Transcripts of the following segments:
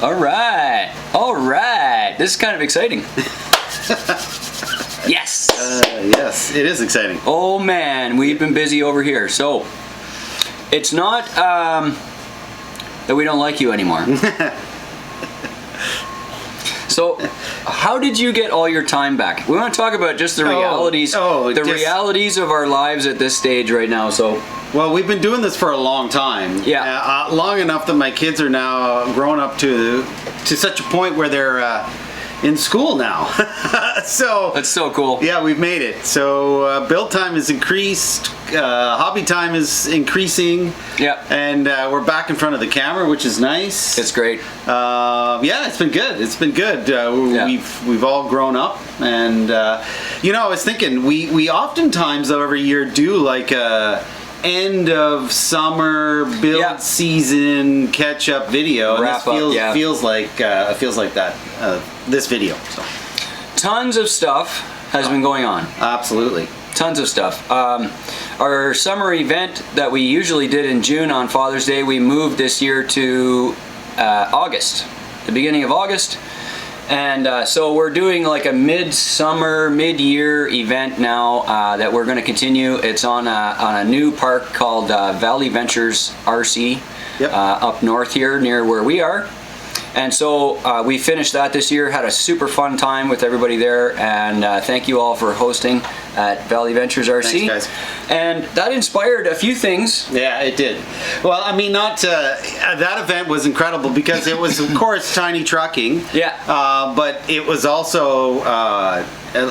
All right. All right. This is kind of exciting. Yes. Yes, it is exciting. Oh man, we've been busy over here. So it's not that we don't like you anymore. So how did you get all your time back? We want to talk about just the realities, realities of our lives at this stage right now. So, well, we've been doing this for a long time. Yeah. Long enough that my kids are now grown up to such a point where they're in school now. So that's so cool. Yeah, we've made it. So build time has increased, hobby time is increasing. Yeah. And we're back in front of the camera, which is nice. It's great. Yeah, it's been good. It's been good. We've all grown up, and you know, I was thinking we oftentimes though every year do like a end of summer build season catch up video. Wrap and this up, feels like that this video. So. Tons of stuff has been going on. Absolutely. Tons of stuff. Our summer event that we usually did in June on Father's Day, we moved this year to August, the beginning of August. And so we're doing like a mid-summer, mid-year event now that we're going to continue. It's on a new park called Valley Ventures RC up north here near where we are. And so we finished that this year, had a super fun time with everybody there, and thank you all for hosting at Valley Ventures RC. Thanks, guys. And that inspired a few things. Yeah, it did. Well, I mean, that event was incredible because it was, of course, tiny trucking. Yeah. But it was also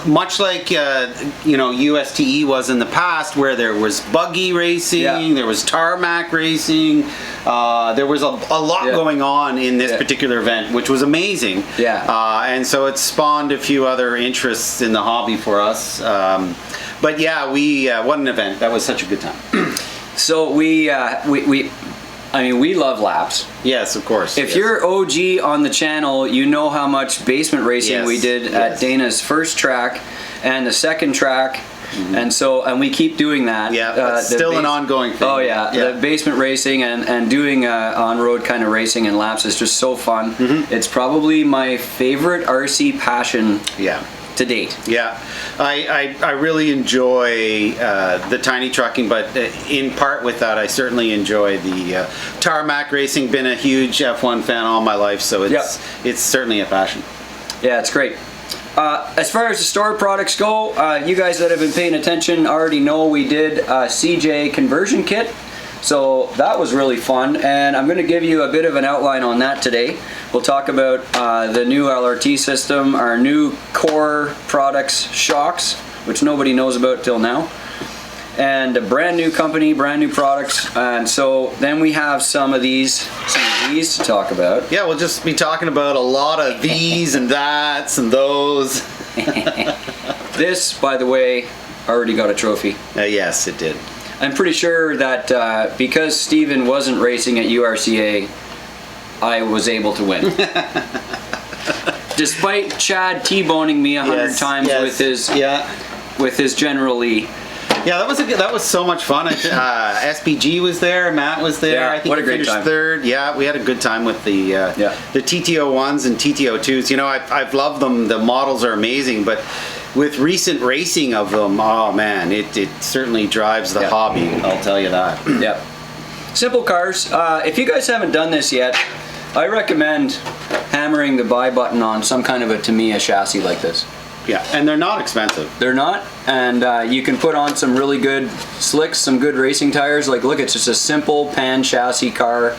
much like you know, USTE was in the past, where there was buggy racing, there was tarmac racing. There was a lot going on in this particular event, which was amazing. Yeah. And so it spawned a few other interests in the hobby for us. But yeah, what an event. That was such a good time. So I mean, we love laps. Yes, of course. If you're OG on the channel, you know how much basement racing we did at Dana's first track and the second track. And we keep doing that. Yeah, that's still an ongoing thing. Oh yeah, the basement racing and doing on-road kind of racing and laps is just so fun. It's probably my favorite RC passion to date. Yeah, I really enjoy the tiny trucking, but in part with that, I certainly enjoy the tarmac racing. Been a huge F1 fan all my life, so it's certainly a passion. Yeah, it's great. As far as the store products go, you guys that have been paying attention already know we did a CJ conversion kit. So that was really fun, and I'm going to give you a bit of an outline on that today. We'll talk about the new LRT system, our new core products, shocks, which nobody knows about till now, and a brand new company, brand new products. And so then we have some of these to talk about. Yeah, we'll just be talking about a lot of these and that's and those. This, by the way, already got a trophy. Yes, it did. I'm pretty sure that because Steven wasn't racing at URCA, I was able to win. Despite Chad T-boning me 100 times with his General Lee. Yeah, that was so much fun. SBG was there, Matt was there. Yeah, I think what a he great finished time. third. Yeah, we had a good time with the TTO1s and TTO2s. You know, I've loved them. The models are amazing, but with recent racing of them, oh man, it certainly drives the hobby, I'll tell you that. Yep. Simple cars. If you guys haven't done this yet, I recommend hammering the buy button on some kind of a Tamiya chassis like this. Yeah, and they're not expensive. They're not, and you can put on some really good slicks, some good racing tires. Like, look, it's just a simple pan chassis car.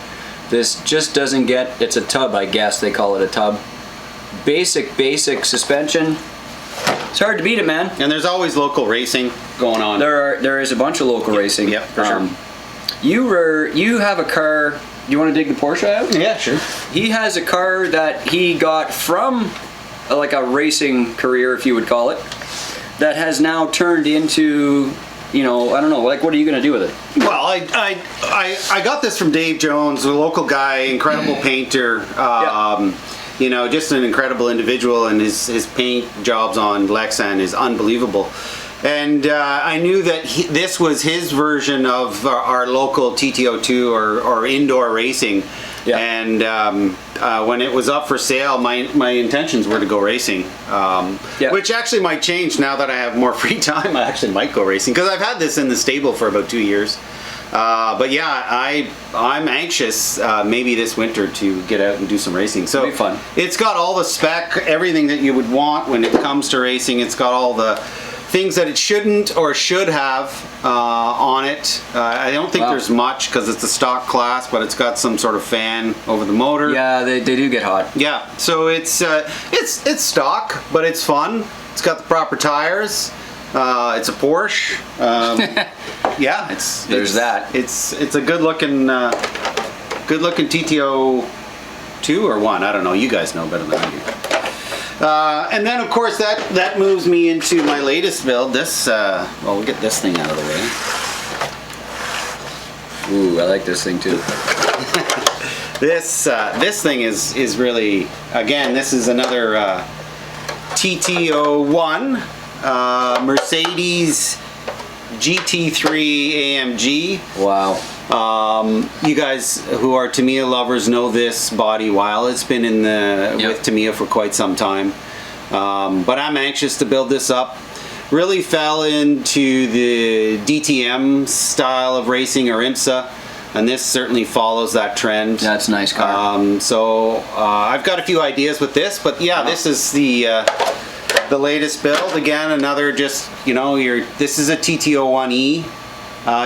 This just doesn't get, it's a tub, I guess they call it a tub. Basic suspension. It's hard to beat it, man. And there's always local racing going on. There is a bunch of local racing. Yep, for sure. You have a car. You want to dig the Porsche out? Yeah, sure. He has a car that he got from like a racing career, if you would call it, that has now turned into, you know, I don't know, like, what are you going to do with it? Well, I got this from Dave Jones, a local guy, incredible painter. You know, just an incredible individual, and his paint jobs on Lexan is unbelievable. And I knew that this was his version of our local TTO2 or indoor racing. Yeah. And when it was up for sale, my intentions were to go racing, which actually might change now that I have more free time. I actually might go racing because I've had this in the stable for about 2 years. But yeah, I'm anxious maybe this winter to get out and do some racing. So it'll be fun. It's got all the spec, everything that you would want when it comes to racing. It's got all the things that it shouldn't or should have on it. I don't think there's much because it's a stock class, but it's got some sort of fan over the motor. Yeah, they do get hot. Yeah, so it's stock, but it's fun. It's got the proper tires. It's a Porsche. Yeah, there's that. It's a good looking TTO 2 or 1. I don't know. You guys know better than I do. And then of course that moves me into my latest build. This we'll get this thing out of the way. Ooh, I like this thing too. This thing is really, again, this is another TTO1 Mercedes GT3 AMG. Wow. You guys who are Tamiya lovers know this body while it's been in with Tamiya for quite some time. But I'm anxious to build this up. Really fell into the DTM style of racing, or IMSA, and this certainly follows that trend. That's a nice car. So I've got a few ideas with this, but yeah, this is the latest build. Again, another this is a TTO1E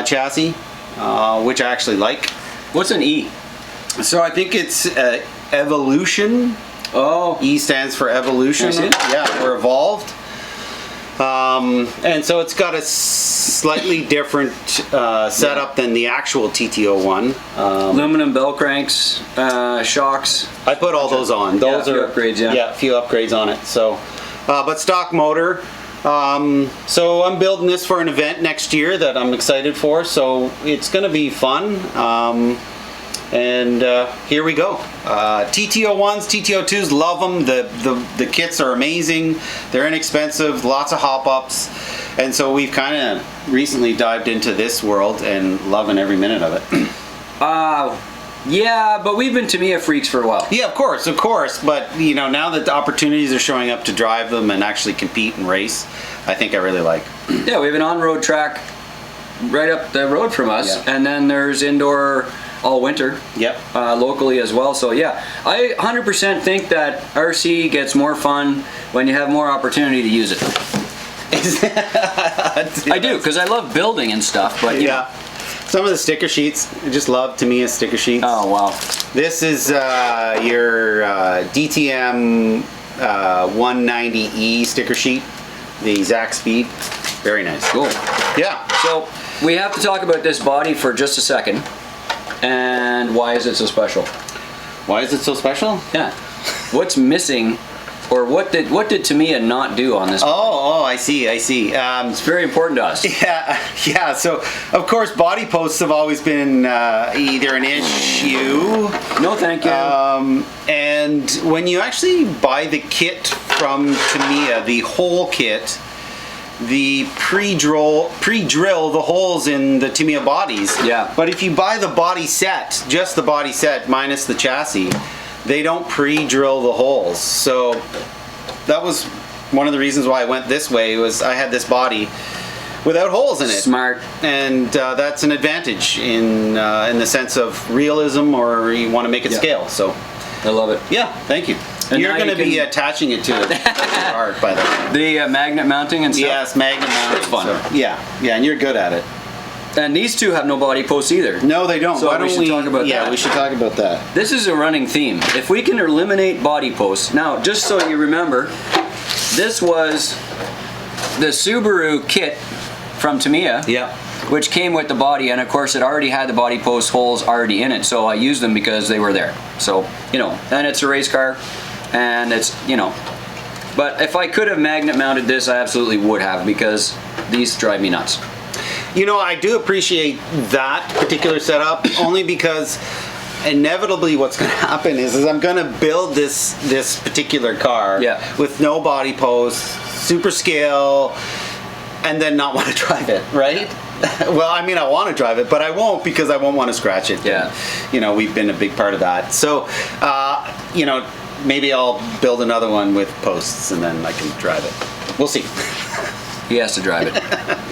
chassis, which I actually like. What's an E? So I think it's Evolution. Oh. E stands for evolution. Yeah, or evolved. And so it's got a slightly different setup than the actual TTO1. Aluminum bell cranks, shocks. I put all those on. Those are are upgrades. Yeah, a few upgrades on it. So, but stock motor. So I'm building this for an event next year that I'm excited for. So it's going to be fun. And here we go. TTO1s, TTO2s, love them. The kits are amazing. They're inexpensive, lots of hop-ups. And so we've kind of recently dived into this world and loving every minute of it. Yeah, but we've been Tamiya freaks for a while. Yeah, of course. But now that the opportunities are showing up to drive them and actually compete and race, I think I really like. Yeah, we have an on-road track right up the road from us, and then there's indoor all winter. Yep. Locally as well. So yeah, I 100% think that RC gets more fun when you have more opportunity to use it. I do, because I love building and stuff. But yeah. Some of the sticker sheets, I just love Tamiya sticker sheets. Oh wow. This is your DTM 190E sticker sheet, the exact speed. Very nice. Cool. Yeah. So we have to talk about this body for just a second. And why is it so special? Why is it so special? Yeah. What's missing, or what did Tamiya not do on this? Oh, I see. It's very important to us. Yeah. So of course, body posts have always been either an issue. No, thank you. And when you actually buy the kit from Tamiya, the whole kit, the pre-drill the holes in the Tamiya bodies. Yeah. But if you buy the body set, just the body set minus the chassis, they don't pre-drill the holes. So that was one of the reasons why I went this way. Was I had this body without holes in it. Smart. And that's an advantage in the sense of realism, or you want to make it scale. So I love it. Yeah, thank you. And you're going to be attaching it to the art, by the way. The magnet mounting and stuff? Yes, magnet mounting. It's fun. So, yeah, and you're good at it. And these two have no body posts either. No, they don't. So Why don't we talk about that? Yeah, we should talk about that. This is a running theme. If we can eliminate body posts. Now, just so you remember, this was the Subaru kit from Tamiya. Yeah. Which came with the body, and of course it already had the body post holes already in it, so I used them because they were there. So, and it's a race car, and it's, but if I could have magnet mounted this, I absolutely would have, because these drive me nuts. I do appreciate that particular setup, only because inevitably what's going to happen is I'm going to build this particular car with no body posts, super scale, and then not want to drive it, right? Well, I mean, I want to drive it, but I won't because I won't want to scratch it. Yeah. And, you know, we've been a big part of that. So, you know, maybe I'll build another one with posts and then I can drive it. We'll see. He has to drive it.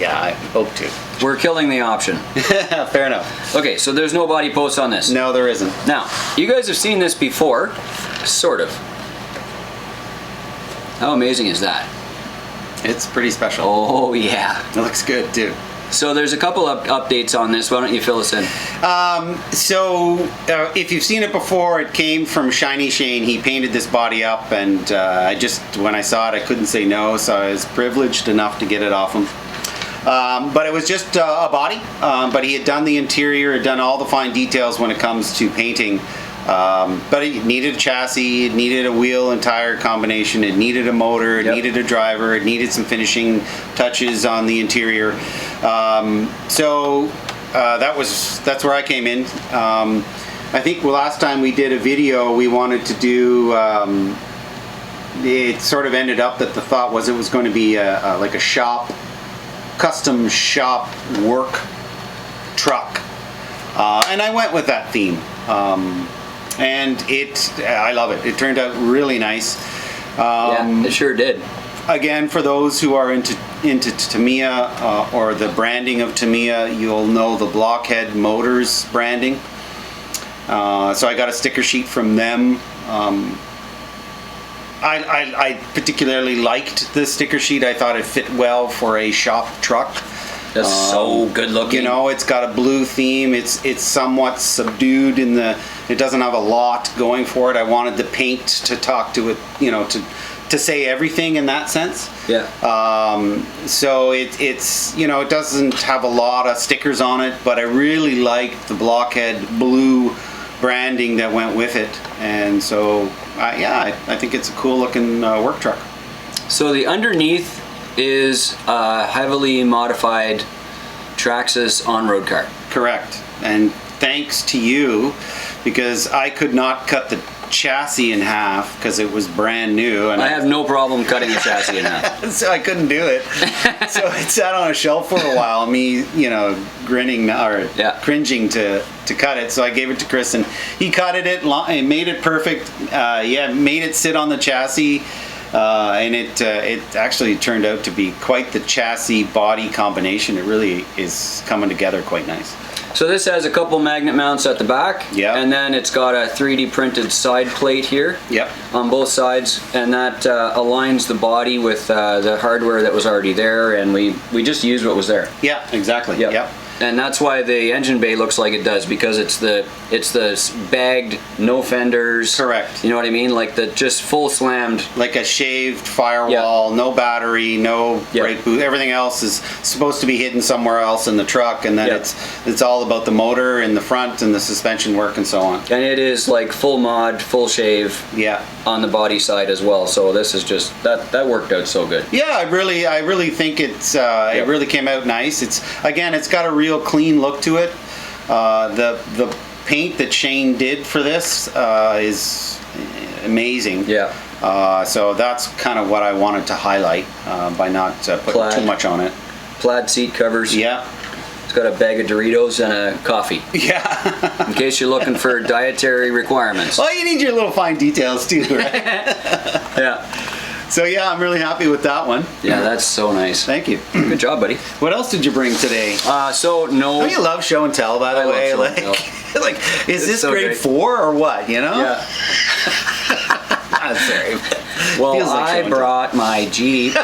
Yeah, I hope to. We're killing the option. Fair enough. Okay, so there's no body post on this. No, there isn't. Now, you guys have seen this before, sort of. How amazing is that? It's pretty special. Oh, yeah. It looks good, too. So there's a couple of updates on this. Why don't you fill us in? If you've seen it before, it came from Shiny Shane. He painted this body up, and when I saw it, I couldn't say no, so I was privileged enough to get it off him. But it was just a body, but he had done the interior, had done all the fine details when it comes to painting. But it needed a chassis, it needed a wheel and tire combination, it needed a motor, it needed a driver, it needed some finishing touches on the interior. That's where I came in. I think last time we did a video, we wanted to do, it sort of ended up that the thought was it was going to be like a shop, custom shop work truck. And I went with that theme. And I love it. It turned out really nice. Yeah, it sure did. Again, for those who are into Tamiya or the branding of Tamiya, you'll know the BlockHead Motors branding. So I got a sticker sheet from them. I particularly liked the sticker sheet. I thought it fit well for a shop truck. That's so good looking. You know, it's got a blue theme. It's somewhat subdued in the. It doesn't have a lot going for it. I wanted the paint to talk to it. You know, to say everything in that sense. Yeah. So it's you know, it doesn't have a lot of stickers on it, but I really liked the BlockHead blue branding that went with it, and so I think it's a cool looking work truck. So the underneath is a heavily modified Traxxas on-road car. Correct. And thanks to you, because I could not cut the chassis in half because it was brand new. And I have no problem cutting a chassis in half. So I couldn't do it. So it sat on a shelf for a while, me, you know, grinning or cringing to cut it. So I gave it to Chris and he cut it and made it perfect. Made it sit on the chassis. And it actually turned out to be quite the chassis body combination. It really is coming together quite nice. So this has a couple magnet mounts at the back, and then it's got a 3D printed side plate here on both sides, and that aligns the body with the hardware that was already there, and we just used what was there. Yeah, exactly. Yep. And that's why the engine bay looks like it does, because it's the bagged, no fenders. Correct. You know what I mean? Like the just full slammed. Like a shaved firewall, no battery, no brake boot. Everything else is supposed to be hidden somewhere else in the truck, and then it's all about the motor in the front and the suspension work and so on. And it is like full mod, full shave. On the body side as well. So this is just that worked out so good. Yeah, I really think it's it really came out nice. It's got a real clean look to it. The paint that Shane did for this is amazing. So that's kind of what I wanted to highlight by not putting too much on it. Plaid seat covers. It's got a bag of Doritos and a coffee. In case you're looking for dietary requirements. Well, you need your little fine details too, right? So yeah, I'm really happy with that one. Yeah, that's so nice. Thank you. Good job, buddy. What else did you bring today? Don't you love show and tell, by the way? Love show and tell. Like, is this so grade 4 or what? You know? Yeah. I'm sorry. Well, like I brought my Jeep.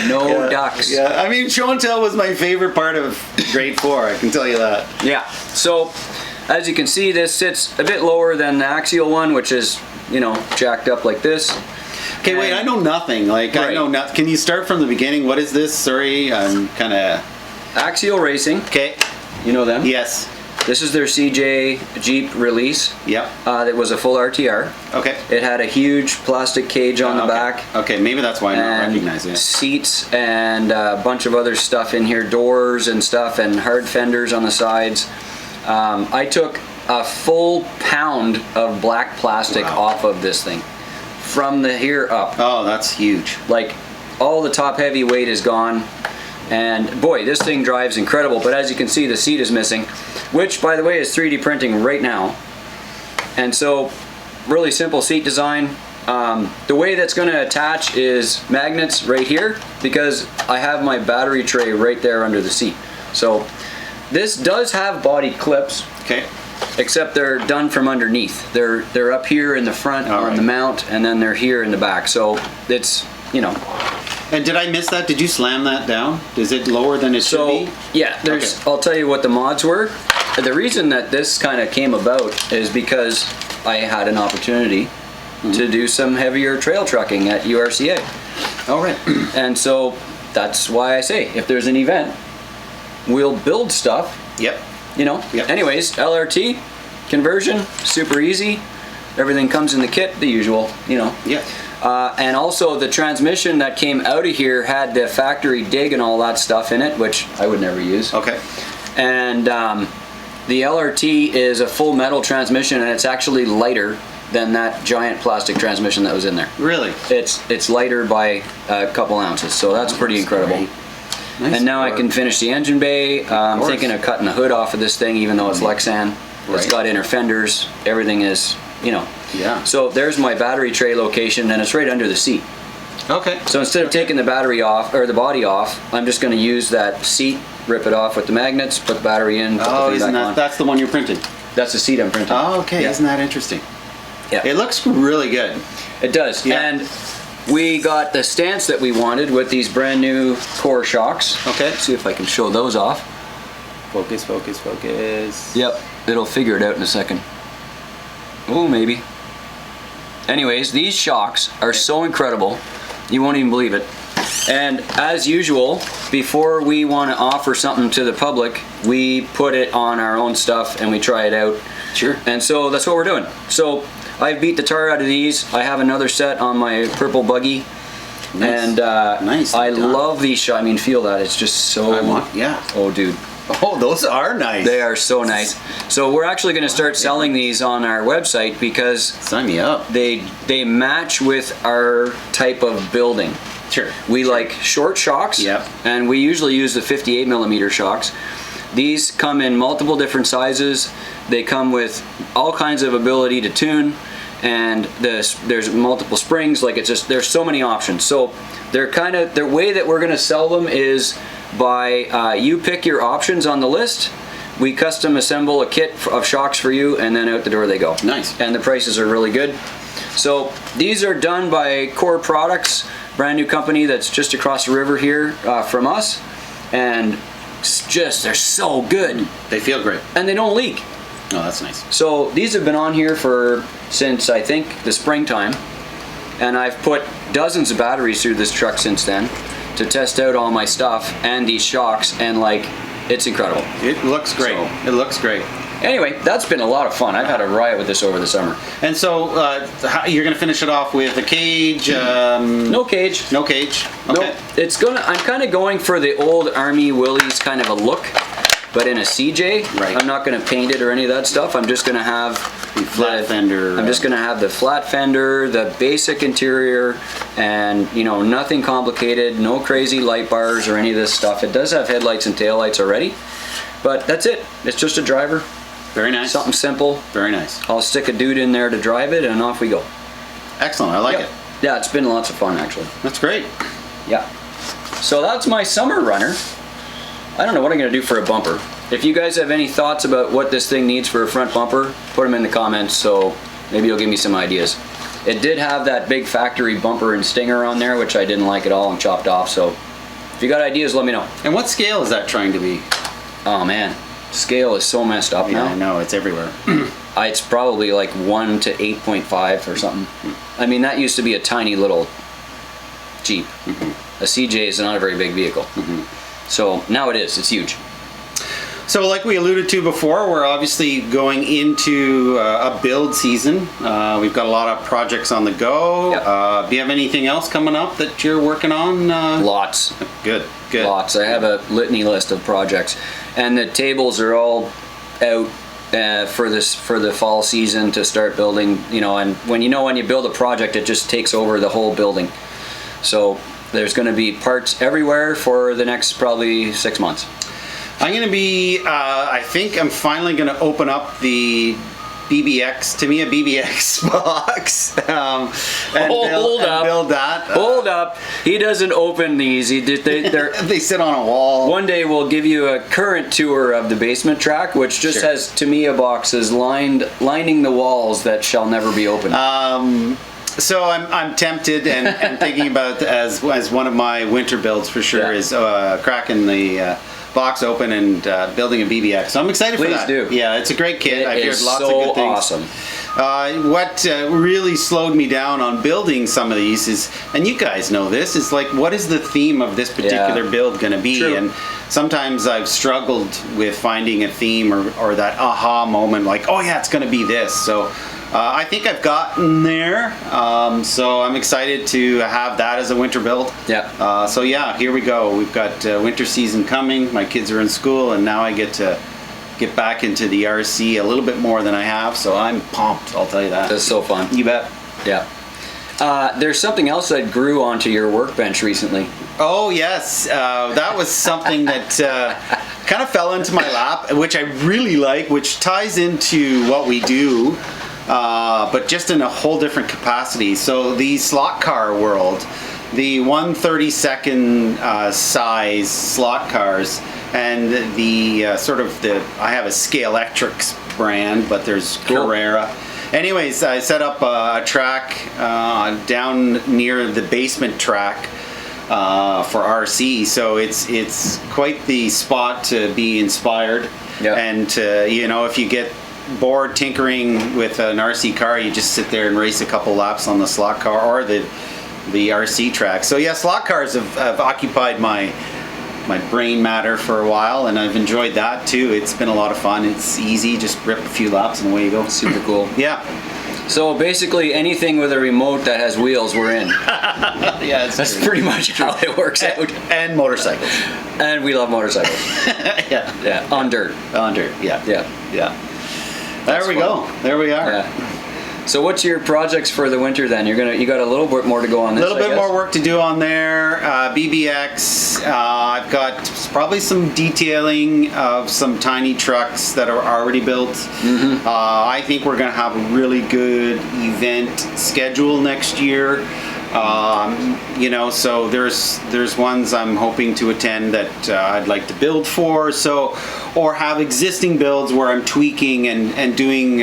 No ducks. Yeah, I mean, show and tell was my favorite part of grade 4. I can tell you that. Yeah. So, as you can see, this sits a bit lower than the axial one, which is, you know, jacked up like this. Okay, wait, I know nothing. I know nothing. Can you start from the beginning? What is this? Sorry, I'm kind of... Axial Racing. Okay. You know them? Yes. This is their CJ Jeep release. It was a full RTR. Okay. It had a huge plastic cage on the back. Okay, maybe that's why I'm not recognizing it. Seats and a bunch of other stuff in here, doors and stuff, and hard fenders on the sides. I took a full pound of black plastic off of this thing. From the here up. Oh, that's huge. Like, all the top heavy weight is gone. And boy, this thing drives incredible, but as you can see, the seat is missing, which by the way is 3D printing right now. And so really simple seat design. The way that's going to attach is magnets right here, because I have my battery tray right there under the seat. So this does have body clips, Okay. except they're done from underneath. They're up here in the front on the mount, and then they're here in the back. So it's, you know. And did I miss that? Did you slam that down? Is it lower than it should be? Yeah, I'll tell you what the mods were. The reason that this kind of came about is because I had an opportunity to do some heavier trail trucking at URCA. All right. And so that's why I say, if there's an event, we'll build stuff. Yep. You know. Yep. Anyways, LRT conversion, super easy. Everything comes in the kit, the usual, you know. Yeah. And also the transmission that came out of here had the factory dig and all that stuff in it, which I would never use. Okay. And the LRT is a full metal transmission, and it's actually lighter than that giant plastic transmission that was in there. Really? It's lighter by a couple ounces, so that's pretty incredible. Nice. And now I can finish the engine bay. I'm thinking of cutting the hood off of this thing, even though it's Lexan. It's Right. got inner fenders. Everything is, you know. Yeah. So there's my battery tray location, and it's right under the seat. Okay. So instead of taking the battery off, or the body off, I'm just going to use that seat, rip it off with the magnets, put the battery in, put the Oh, thing isn't back on. that's the one you printed? That's the seat I'm printing. Oh, okay. Yeah. Isn't that interesting? Yeah. It looks really good. It does. Yeah. And we got the stance that we wanted with these brand new core shocks. Okay. Let's see if I can show those off. Focus, focus, focus. Yep. It'll figure it out in a second. Oh, maybe. Anyways, these shocks are so incredible, you won't even believe it. And as usual, before we want to offer something to the public, we put it on our own stuff and we try it out. Sure. And so that's what we're doing. So I beat the tar out of these. I have another set on my purple Buggy. Nice. And Nice. I love these shots. I mean, feel that. It's just so... Yeah. Oh, dude. Oh, those are nice. They are so nice. So we're actually going to start selling these on our website because Sign me up. they match with our type of building. Sure. We like short shocks, Yep. and we usually use the 58 millimeter shocks. These come in multiple different sizes. They come with all kinds of ability to tune, and there's multiple springs. Like, it's just, there's so many options. So they're kind of, the way that we're going to sell them is by you pick your options on the list. We custom assemble a kit of shocks for you, and then out the door they go. Nice. And the prices are really good. So these are done by Core Products, brand new company that's just across the river here from us, and it's just, they're so good. They feel great. And they don't leak. Oh, that's nice. So these have been on here since I think the springtime, and I've put dozens of batteries through this truck since then to test out all my stuff and these shocks, and like, it's incredible. It looks great. So- It looks great. Anyway, that's been a lot of fun. I've had a riot with this over the summer. And so you're going to finish it off with a cage? No cage. No cage. Okay. Nope. I'm kind of going for the old Army Willys kind of a look, but in a CJ. Right. I'm not going to paint it or any of that stuff. I'm just going to have The flat fender. I'm just going to have the flat fender, the basic interior, and nothing complicated, no crazy light bars or any of this stuff. It does have headlights and taillights already, but that's it. It's just a driver. Very nice. Something simple. Very nice. I'll stick a dude in there to drive it, and off we go. Excellent. I like Yep. it. Yeah, it's been lots of fun actually. That's great. Yeah. So that's my summer runner. I don't know what I'm going to do for a bumper. If you guys have any thoughts about what this thing needs for a front bumper, put them in the comments, so maybe you'll give me some ideas. It did have that big factory bumper and stinger on there, which I didn't like at all and chopped off, so if you got ideas, let me know. And what scale is that trying to be? Oh man, scale is so messed up Yeah, now. I know. It's everywhere. It's probably like 1 to 8.5 or something. I mean, that used to be a tiny little Jeep. A CJ is not a very big vehicle. So now it is. It's huge. So like we alluded to before, we're obviously going into a build season. We've got a lot of projects on the go. Yep. Do you have anything else coming up that you're working on? Lots. Good, good. Lots. I have a litany list of projects, and the tables are all out for the fall season to start building. And when you build a project, it just takes over the whole building. So There's going to be parts everywhere for the next probably 6 months. I'm going to be, I think I'm finally going to open up the BBX, to me a BBX box, and build that. Hold up. He doesn't open these. They sit on a wall. One day we'll give you a current tour of the basement track, which just has Tamiya boxes lining the walls that shall never be opened. So I'm tempted and thinking about as one of my winter builds for sure is cracking the box open and building a BBX. So I'm excited for that. Please do. Yeah, it's a great kit. I've heard lots of good things. Awesome. What really slowed me down on building some of these is, and you guys know this, is like, what is the theme of this particular build going to be? True. And sometimes I've struggled with finding a theme or that aha moment, like, oh yeah, it's going to be this. So I think I've gotten there. So I'm excited to have that as a winter build. Yeah. So yeah, here we go. We've got winter season coming. My kids are in school, and now I get to get back into the RC a little bit more than I have. So I'm pumped, I'll tell you that. That's so fun. You bet. Yeah. There's something else that grew onto your workbench recently. Oh yes, that was something that kind of fell into my lap, which I really like, which ties into what we do, but just in a whole different capacity. So the slot car world, the 1/32 size slot cars, and the I have a Scalextrics brand, but there's Carrera. Anyways, I set up a track down near the basement track for RC, so it's quite the spot to be inspired. And if you get bored tinkering with an RC car, you just sit there and race a couple laps on the slot car or the RC track. So yeah, slot cars have occupied my brain matter for a while, and I've enjoyed that too. It's been a lot of fun. It's easy, just rip a few laps and away you go. Super cool. Yeah. So basically anything with a remote that has wheels, we're in. Yeah, that's pretty much how it works out. And motorcycles. And we love motorcycles. Yeah. On dirt. On dirt, yeah. There we go. There we are. Yeah. So what's your projects for the winter then? You got a little bit more to go on this. A little bit more work to do on there. BBX. I've got probably some detailing of some tiny trucks that are already built. Mm-hmm. I think we're going to have a really good event schedule next year. So there's ones I'm hoping to attend that I'd like to build for. Or have existing builds where I'm tweaking and doing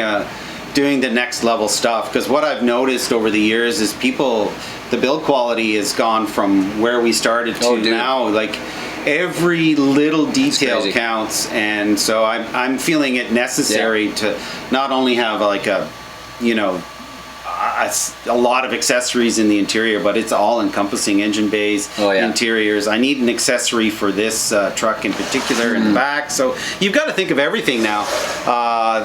the next level stuff, because what I've noticed over the years is the build quality has gone from where we started to now. Like every little detail counts, and so I'm feeling it necessary to not only have like a lot of accessories in the interior, but it's all encompassing engine bays, interiors. I need an accessory for this truck in particular in the back. So you've got to think of everything now.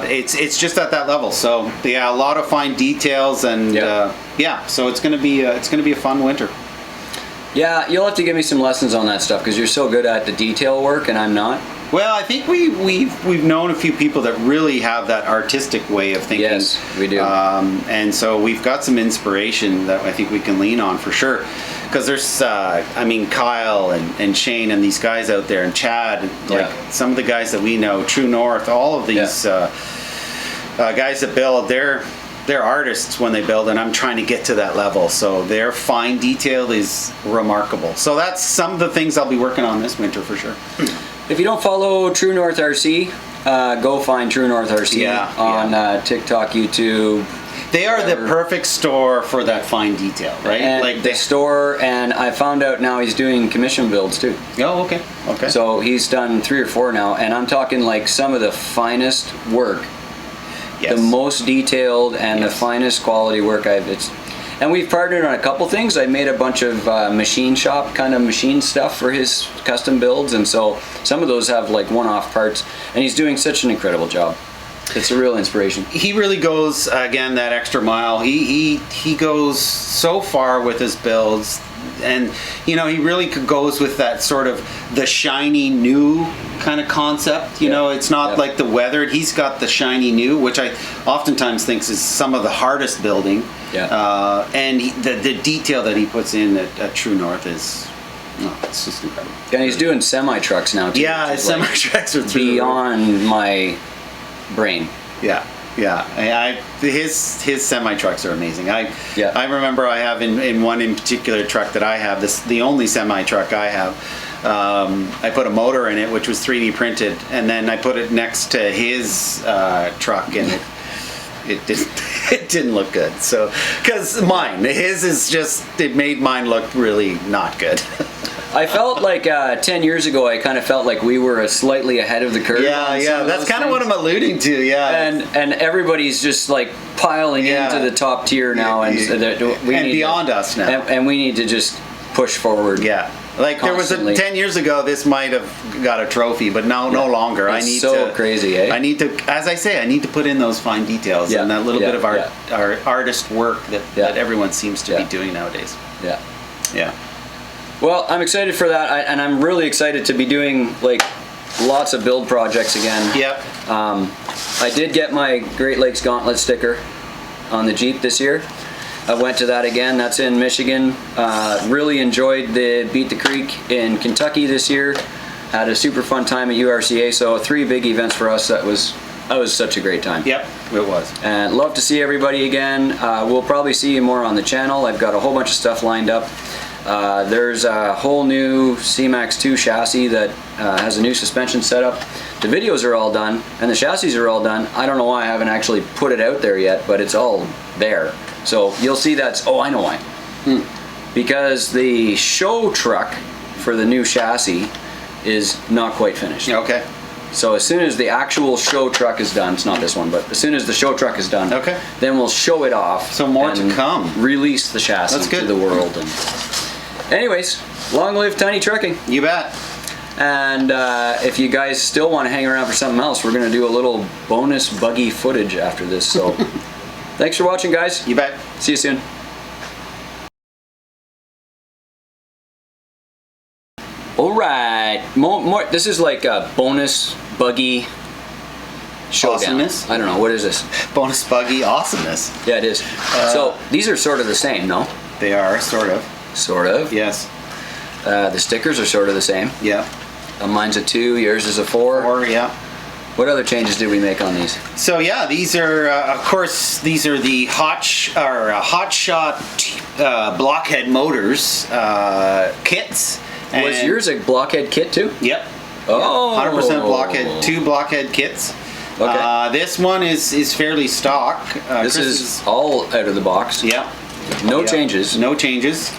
It's just at that level. So yeah, a lot of fine details, and so it's going to be a fun winter. Yeah, you'll have to give me some lessons on that stuff because you're so good at the detail work and I'm not. Well, I think we've known a few people that really have that artistic way of thinking. Yes, we do. And so we've got some inspiration that I think we can lean on for sure. Because there's, Kyle and Shane and these guys out there, and Chad, some of the guys that we know, True North, all of these guys that build, they're artists when they build, and I'm trying to get to that level. So their fine detail is remarkable. So that's some of the things I'll be working on this winter for sure. If you don't follow True North RC, go find True North RC on TikTok, YouTube. They are the perfect store for that fine detail, right? And like the store, and I found out now he's doing commission builds too. Oh, okay. So he's done 3 or 4 now, and I'm talking like some of the finest work. Yes. The most detailed and the finest quality work and we've partnered on a couple things. I made a bunch of machine shop kind of machine stuff for his custom builds, and so some of those have like one-off parts, and he's doing such an incredible job. It's a real inspiration. He really goes, again, that extra mile. He goes so far with his builds, and he really goes with that sort of the shiny new kind of concept. It's not like the weathered. He's got the shiny new, which I oftentimes think is some of the hardest building. And the detail that he puts in at True North is, it's just incredible. And he's doing semi-trucks now too. Yeah, his semi-trucks are beyond my brain. Yeah. His semi-trucks are amazing. I remember I have in one in particular truck that I have, the only semi-truck I have, I put a motor in it which was 3D printed, and then I put it next to his truck, and it didn't look good. So, because his is just, it made mine look really not good. I felt like 10 years ago, I kind of felt like we were slightly ahead of the curve. Yeah, that's kind of what I'm alluding to. Yeah, and everybody's just like piling into the top tier now, and beyond us now, and we need to just push forward. Yeah. Like constantly. There was 10 years ago, this might have got a trophy, but now no longer. It's crazy, eh? I need to, as I say, I need to put in those fine details and that little bit of our artist work that everyone seems to be doing nowadays. Yeah. Well, I'm excited for that, and I'm really excited to be doing like lots of build projects again. Yep. I did get my Great Lakes Gauntlet sticker on the Jeep this year. I went to that again. That's in Michigan. Really enjoyed the Beat the Creek in Kentucky this year. Had a super fun time at URCA. So 3 big events for us. That was such a great time. Yep, it was. And love to see everybody again. We'll probably see you more on the channel. I've got a whole bunch of stuff lined up. There's a whole new C-Max 2 chassis that has a new suspension setup. The videos are all done and the chassis are all done. I don't know why I haven't actually put it out there yet, but it's all there. So you'll see that's, I know why. Because the show truck for the new chassis is not quite finished. Okay. So as soon as the actual show truck is done, it's not this one, but as soon as the show truck is done, then we'll show it off. So more to come. Release the chassis to the world. And anyways, long live Tiny Trucking. You bet. And if you guys still want to hang around for something else, we're going to do a little bonus buggy footage after this. So thanks for watching, guys. You bet. See you soon. All right, more. This is like a bonus buggy showdown. Awesomeness? I don't know, what is this? Bonus buggy awesomeness. Yeah, it is. So these are sort of the same, no? They are, sort of. Sort of? Yes. The stickers are sort of the same. Yeah. Mine's a 2, yours is a 4. 4, yeah. What other changes did we make on these? So yeah, these are, of course, these are the Hot Shot BlockHead motors kits. Was yours a BlockHead kit too? Yep. Oh. 100% BlockHead, 2 BlockHead kits. Okay. This one is fairly stock. This is all out of the box. Yep. No changes. No changes.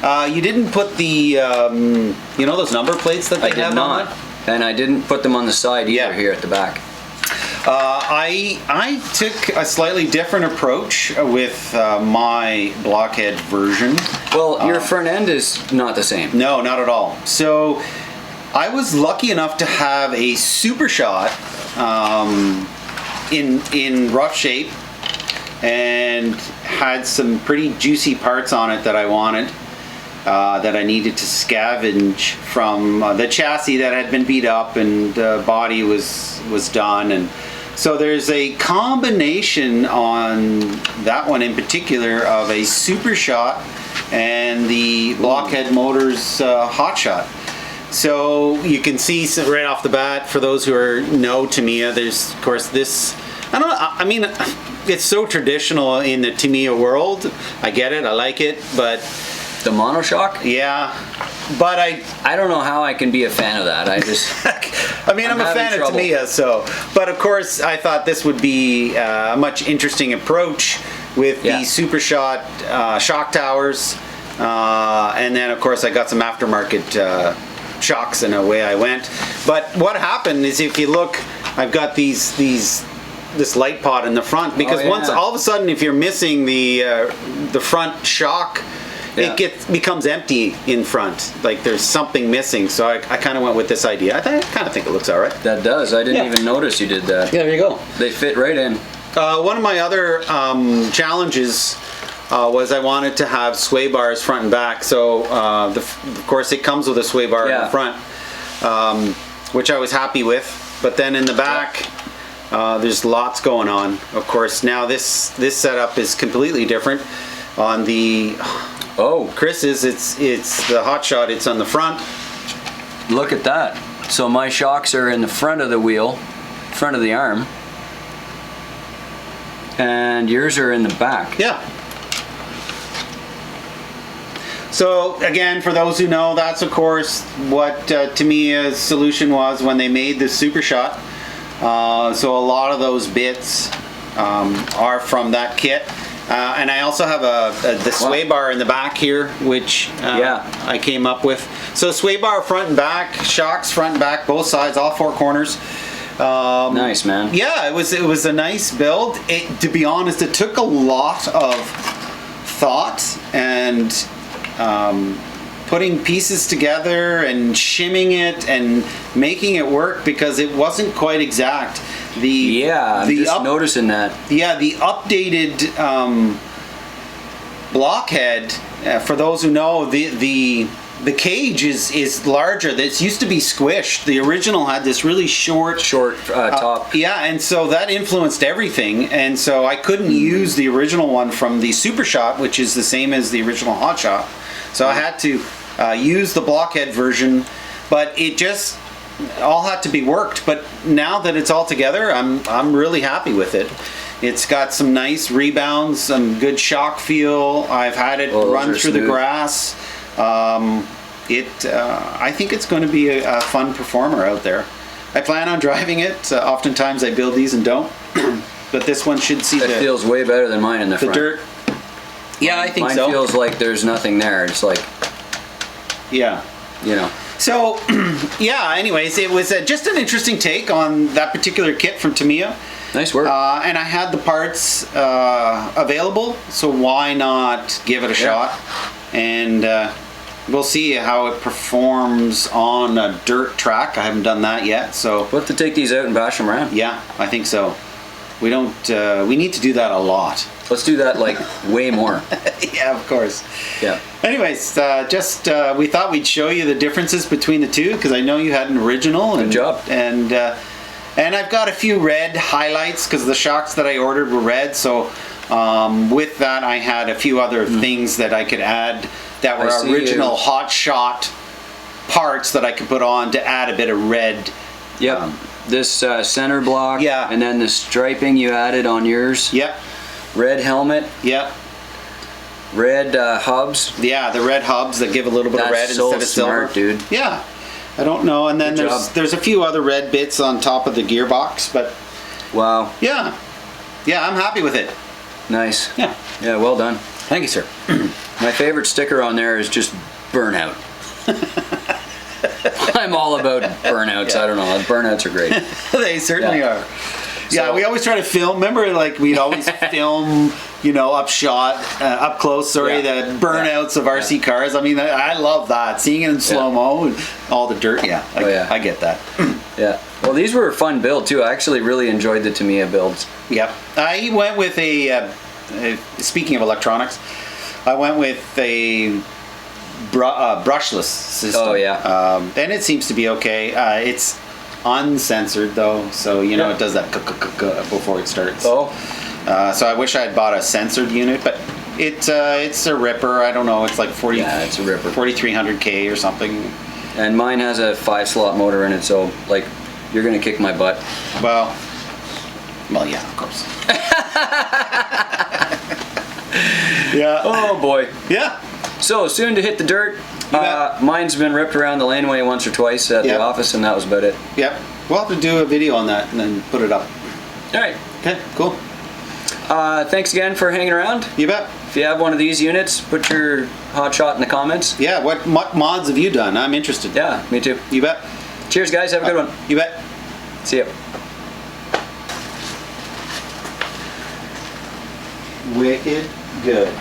You didn't put the, you know those number plates that they have on it? And I didn't put them on the side either here at the back. I took a slightly different approach with my BlockHead version. Well, your front end is not the same. No, not at all. So I was lucky enough to have a Super Shot in rough shape and had some pretty juicy parts on it that I wanted. That I needed to scavenge from the chassis that had been beat up and the body was done, and so there's a combination on that one in particular of a Super Shot and the BlockHead Motors Hot Shot. So you can see right off the bat, for those who know Tamiya, there's of course this, I mean it's so traditional in the Tamiya world. I get it, I like it, but the monoshock? Yeah, but I don't know how I can be a fan of that. I just I mean, I'm a fan of Tamiya, so, but of course I thought this would be a much interesting approach with the Super Shot shock towers, and then of course I got some aftermarket shocks, and away I went. But what happened is, if you look, I've got this light pod in the front, because once all of a sudden, if you're missing the front shock, it becomes empty in front, like there's something missing. So I kind of went with this idea. I kind of think it looks all right. That does. I didn't even notice you did that. Yeah, there you go. They fit right in. One of my other challenges was I wanted to have sway bars front and back. So of course it comes with a sway bar in the front, which I was happy with. But then in the back, There's lots going on. Of course, now this setup is completely different. On the Chris's, it's the hot shot. It's on the front. Look at that. So my shocks are in the front of the wheel, front of the arm, and yours are in the back. Yeah. So again, for those who know, that's of course what Tamiya's solution was when they made the Super Shot. So a lot of those bits are from that kit. And I also have the sway bar in the back here, which I came up with. So sway bar front and back, shocks front and back, both sides, all four corners. Nice, man. Yeah, it was a nice build. To be honest, it took a lot of thought and putting pieces together and shimming it and making it work because it wasn't quite exact. I'm just noticing that. Yeah, the updated BlockHead, for those who know, the cage is larger. This used to be squished. The original had this really short top. Yeah, and so that influenced everything. And so I couldn't use the original one from the Super Shot, which is the same as the original Hot Shot. So I had to use the BlockHead version, but it just all had to be worked. But now that it's all together, I'm really happy with it. It's got some nice rebounds, some good shock feel. I've had it run through the grass. I think it's going to be a fun performer out there. I plan on driving it. Oftentimes I build these and don't, but this one should see it feels way better than mine in the front. Dirt. Yeah, I think so. Mine feels like there's nothing there. It's like, yeah, you know. So, yeah. Anyways, it was just an interesting take on that particular kit from Tamiya. Nice work. And I had the parts available, so why not give it a shot? And we'll see how it performs on a dirt track. I haven't done that yet, so we'll have to take these out and bash them around. Yeah, I think so. We don't. We need to do that a lot. Let's do that like way more. Yeah, of course. Yeah. Anyways, we thought we'd show you the differences between the two because I know you had an original. Good job. And I've got a few red highlights because the shocks that I ordered were red. So with that, I had a few other things that I could add that were original Hot Shot parts that I could put on to add a bit of red. Yep. This center block. Yeah. And then the striping you added on yours. Yep. Red helmet. Yep. Red hubs. Yeah, the red hubs that give a little bit of red instead of silver. Smart, dude. Yeah. I don't know. And then there's a few other red bits on top of the gearbox, but wow. Yeah. Yeah, I'm happy with it. Nice. Yeah. Yeah, well done. Thank you, sir. My favorite sticker on there is just burnout. I'm all about burnouts. Yeah. I don't know. Burnouts are great. They certainly are. Yeah, we always try to film. Remember, like we'd always film, up close. The burnouts of RC cars. I mean, I love that. Seeing it in slow mo and all the dirt. Yeah, I get that. Yeah. Well, these were a fun build too. I actually really enjoyed the Tamiya builds. Yep. I went with speaking of electronics, I went with a brushless system. Oh yeah. And it seems to be okay. It's uncensored though, so it does that before it starts. Oh. So I wish I had bought a censored unit, but it's a ripper. I don't know. It's like 40. Yeah, it's a ripper. 4300K or something. And mine has a 5-slot motor in it, so like you're gonna kick my butt. Well, yeah, of course. Yeah. Oh boy. Yeah. So soon to hit the dirt. Mine's been ripped around the laneway once or twice at the office, and that was about it. Yep. We'll have to do a video on that and then put it up. All right. Okay, cool. Thanks again for hanging around. You bet. If you have one of these units, put your hot shot in the comments. Yeah, what mods have you done? I'm interested. Yeah, me too. You bet. Cheers, guys. Have a good one. You bet. See ya. Wicked good.